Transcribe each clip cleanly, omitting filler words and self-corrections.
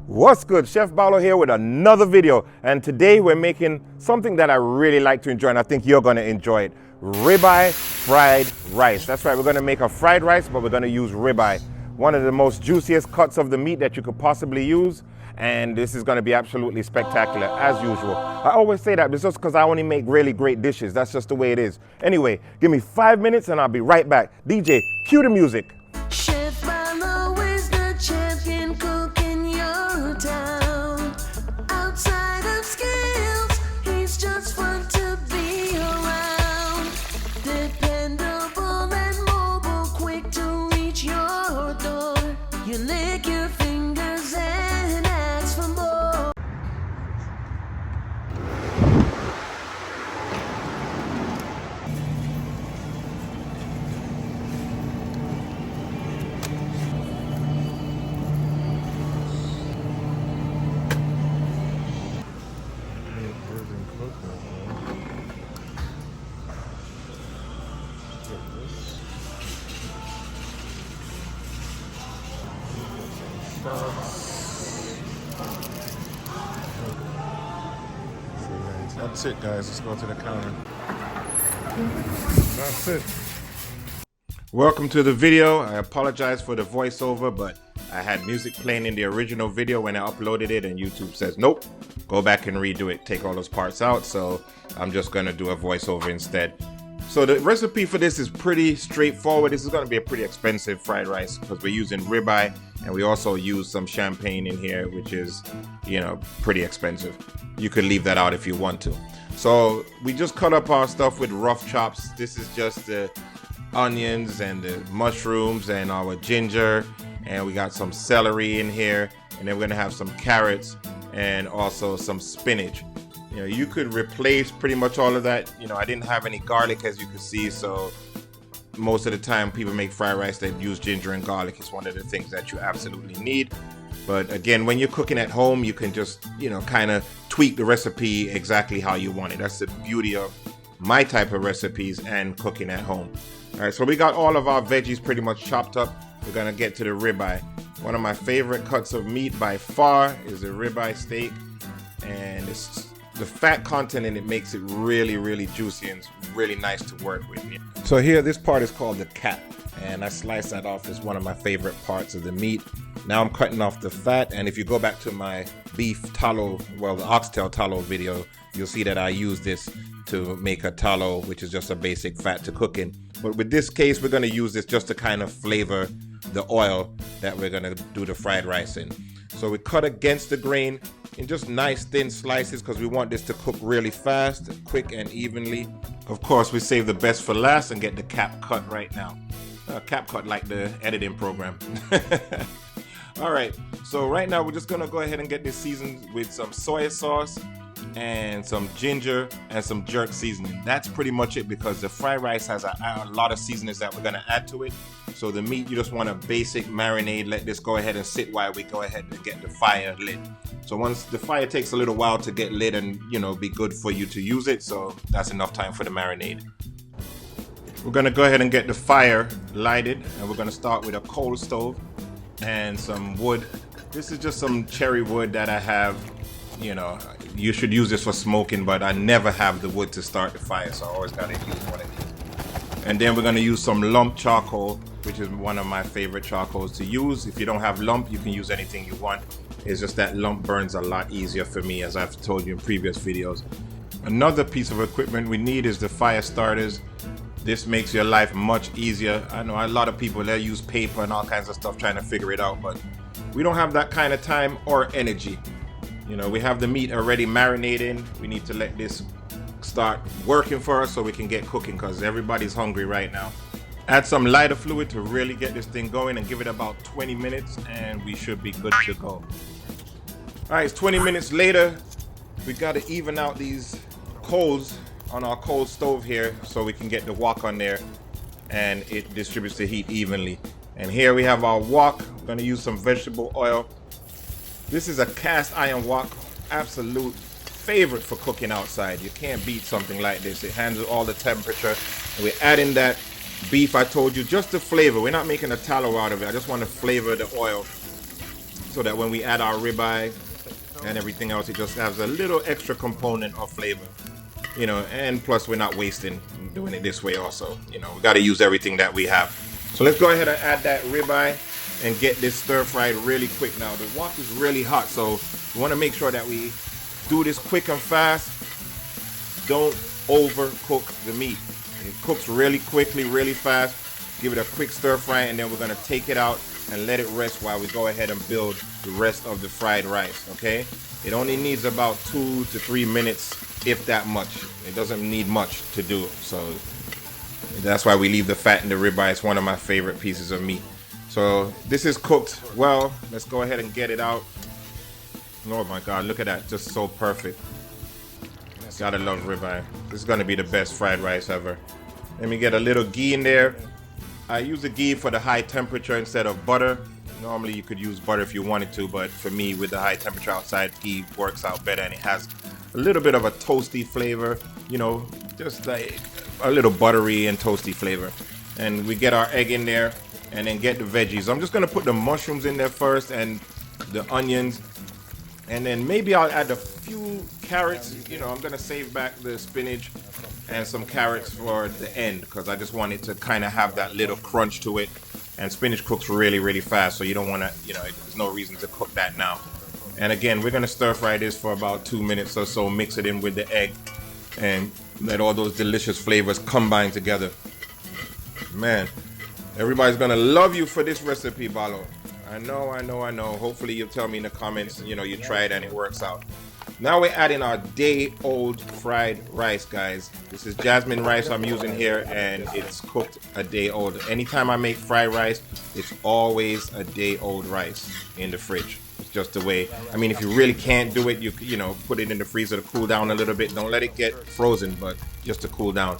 What's good? Chef Barlow here with another video, and today we're making something that I really like to enjoy and I think you're going to enjoy it. Ribeye fried rice. That's right, we're going to make a fried rice, but we're going to use ribeye. One of the most juiciest cuts of the meat that you could possibly use, and this is going to be absolutely spectacular as usual. I always say that just because I only make really great dishes. That's just the way it is. Anyway, give me 5 minutes and I'll be right back. DJ, cue the music. Chef Barlow is the champion cook in your town. Outside of skills, he's just fun to be around. Dependable and mobile, quick to reach your door. You lick your fingers and ask for more. That's it, guys. Let's go to the counter. That's it. Welcome to the video. I apologize for the voiceover, but I had music playing in the original video when I uploaded it, and YouTube says, nope, go back and redo it, take all those parts out. So I'm just going to do a voiceover instead. So the recipe for this is pretty straightforward. This is going to be a pretty expensive fried rice because we're using ribeye, and we also use some champagne in here, which is, you know, pretty expensive. You could leave that out if you want to. So we just cut up our stuff with rough chops. This is just the onions and the mushrooms and our ginger, and we got some celery in here, and then we're gonna have some carrots and also some spinach. You know, you could replace pretty much all of that. You know, I didn't have any garlic, as you can see, so most of the time people make fried rice, they use ginger and garlic. It's one of the things that you absolutely need. But again, when you're cooking at home, you can just, you know, kind of tweak the recipe exactly how you want it. That's the beauty of my type of recipes and cooking at home. All right, so we got all of our veggies pretty much chopped up. We're gonna get to the ribeye. One of my favorite cuts of meat by far is the ribeye steak, and it's the fat content in it makes it really, really juicy and it's really nice to work with. So here, this part is called the cap, and I slice that off as one of my favorite parts of the meat. Now I'm cutting off the fat, and if you go back to my beef tallow, well, the oxtail tallow video, you'll see that I use this to make a tallow, which is just a basic fat to cook in. But with this case, we're gonna use this just to kind of flavor the oil that we're gonna do the fried rice in. So we cut against the grain in just nice thin slices because we want this to cook really fast, quick and evenly. Of course, we save the best for last and get the cap cut right now. Cap cut like the editing program. All right, so right now we're just gonna go ahead and get this seasoned with some soy sauce and some ginger and some jerk seasoning. That's pretty much it because the fried rice has a lot of seasonings that we're gonna add to it. So the meat, you just want a basic marinade. Let this go ahead and sit while we go ahead and get the fire lit. So once the fire takes a little while to get lit and, you know, be good for you to use it, so that's enough time for the marinade. We're gonna go ahead and get the fire lighted, and we're gonna start with a coal stove and some wood. This is just some cherry wood that I have. You know, you should use this for smoking, but I never have the wood to start the fire, so I always gotta use one of these. And then we're gonna use some lump charcoal, which is one of my favorite charcoals to use. If you don't have lump, you can use anything you want. It's just that lump burns a lot easier for me, as I've told you in previous videos. Another piece of equipment we need is the fire starters. This makes your life much easier. I know a lot of people, they use paper and all kinds of stuff trying to figure it out, but we don't have that kind of time or energy. You know, we have the meat already marinating. We need to let this start working for us so we can get cooking because everybody's hungry right now. Add some lighter fluid to really get this thing going and give it about 20 minutes and we should be good to go. All right, it's 20 minutes later. We got to even out these coals on our coal stove here so we can get the wok on there and it distributes the heat evenly. And here we have our wok. We're going to use some vegetable oil. This is a cast iron wok, absolute favorite for cooking outside. You can't beat something like this. It handles all the temperature. And we're adding that beef I told you just to flavor. We're not making a tallow out of it. I just want to flavor the oil. so that when we add our ribeye and everything else, it just has a little extra component of flavor, you know, and plus we're not wasting doing it this way also. You know, we got to use everything that we have. So let's go ahead and add that ribeye and get this stir fried really quick. Now the wok is really hot, so we want to make sure that we do this quick and fast. Don't overcook the meat. It cooks really quickly, really fast. Give it a quick stir fry, and then we're gonna take it out and let it rest while we go ahead and build the rest of the fried rice, okay? It only needs about 2 to 3 minutes, if that much. It doesn't need much to do, so that's why we leave the fat in the ribeye. It's one of my favorite pieces of meat. So this is cooked well. Let's go ahead and get it out. Oh my God, look at that, just so perfect. Gotta love ribeye. This is gonna be the best fried rice ever. Let me get a little ghee in there. I use the ghee for the high temperature instead of butter. Normally you could use butter if you wanted to, but for me, with the high temperature outside, ghee works out better, and it has a little bit of a toasty flavor, you know, just like a little buttery and toasty flavor. And we get our egg in there and then get the veggies. I'm just gonna put the mushrooms in there first and the onions, and then maybe I'll add a few carrots. You know, I'm gonna save back the spinach and some carrots for the end because I just want it to kind of have that little crunch to it. And spinach cooks really, really fast, so you don't want to, you know, there's no reason to cook that now. And again, we're gonna stir fry this for about 2 minutes or so, mix it in with the egg, and let all those delicious flavors combine together. Man, everybody's gonna love you for this recipe, Balo. I know. Hopefully you'll tell me in the comments, you know, you tried and it works out. Now we're adding our day-old fried rice, guys. This is jasmine rice I'm using here, and it's cooked a day old. Anytime I make fried rice, it's always a day-old rice in the fridge. It's just the way. I mean, if you really can't do it, you know, put it in the freezer to cool down a little bit. Don't let it get frozen, but just to cool down.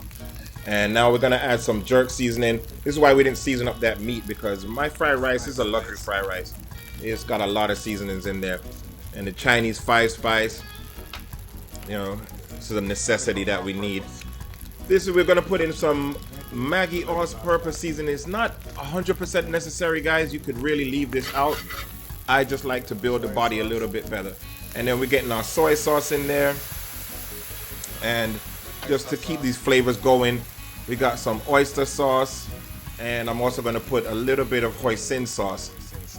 And now we're gonna add some jerk seasoning. This is why we didn't season up that meat, because my fried rice is a luxury fried rice. It's got a lot of seasonings in there. And the Chinese 5 spice, you know, this is a necessity that we need. This is, we're gonna put in some Maggi all-purpose seasoning. It's not 100% necessary, guys. You could really leave this out. I just like to build the body a little bit better. And then we're getting our soy sauce in there. And just to keep these flavors going, we got some oyster sauce. And I'm also gonna put a little bit of hoisin sauce.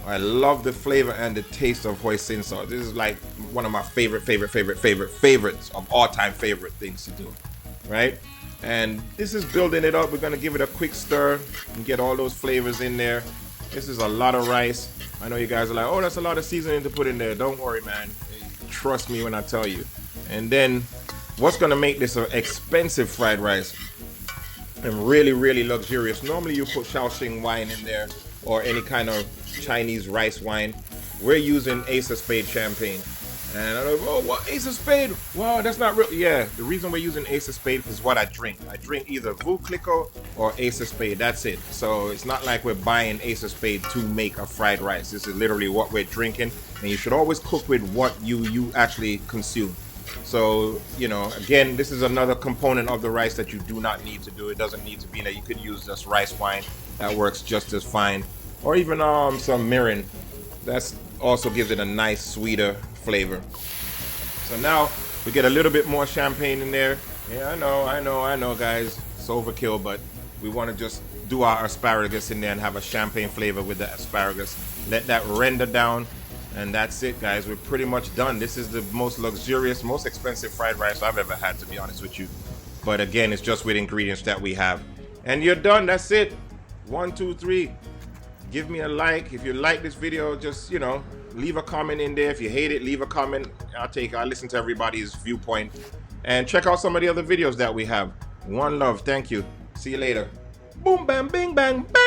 I love the flavor and the taste of hoisin sauce. This is like one of my favorites of all time favorite things to do, right? And this is building it up. We're gonna give it a quick stir and get all those flavors in there. This is a lot of rice. I know you guys are like, oh, that's a lot of seasoning to put in there. Don't worry, man. Trust me when I tell you. And then what's gonna make this an expensive fried rice and really, really luxurious? Normally you put Shaoxing wine in there or any kind of Chinese rice wine. We're using Ace of Spades champagne. And I'm like, oh, what, Ace of Spades? Wow, that's not real. Yeah, the reason we're using Ace of Spades is what I drink. I drink either Veuve Clicquot or Ace of Spades. That's it. So it's not like we're buying Ace of Spades to make a fried rice. This is literally what we're drinking. And you should always cook with what you actually consume. So, you know, again, this is another component of the rice that you do not need to do. It doesn't need to be that. You could use just rice wine. That works just as fine. Or even some mirin. That's also gives it a nice sweeter flavor. So now we get a little bit more champagne in there. Yeah, I know, guys. It's overkill, but we want to just do our asparagus in there and have a champagne flavor with the asparagus. Let that render down, and that's it, guys. We're pretty much done. This is the most luxurious, most expensive fried rice I've ever had, to be honest with you. But again, it's just with ingredients that we have. And you're done. That's it. 1, 2, 3. Give me a like. If you like this video, just, you know, leave a comment in there. If you hate it, leave a comment. I listen to everybody's viewpoint. And check out some of the other videos that we have. One love. Thank you. See you later. Boom, bam, bing, bang, bang.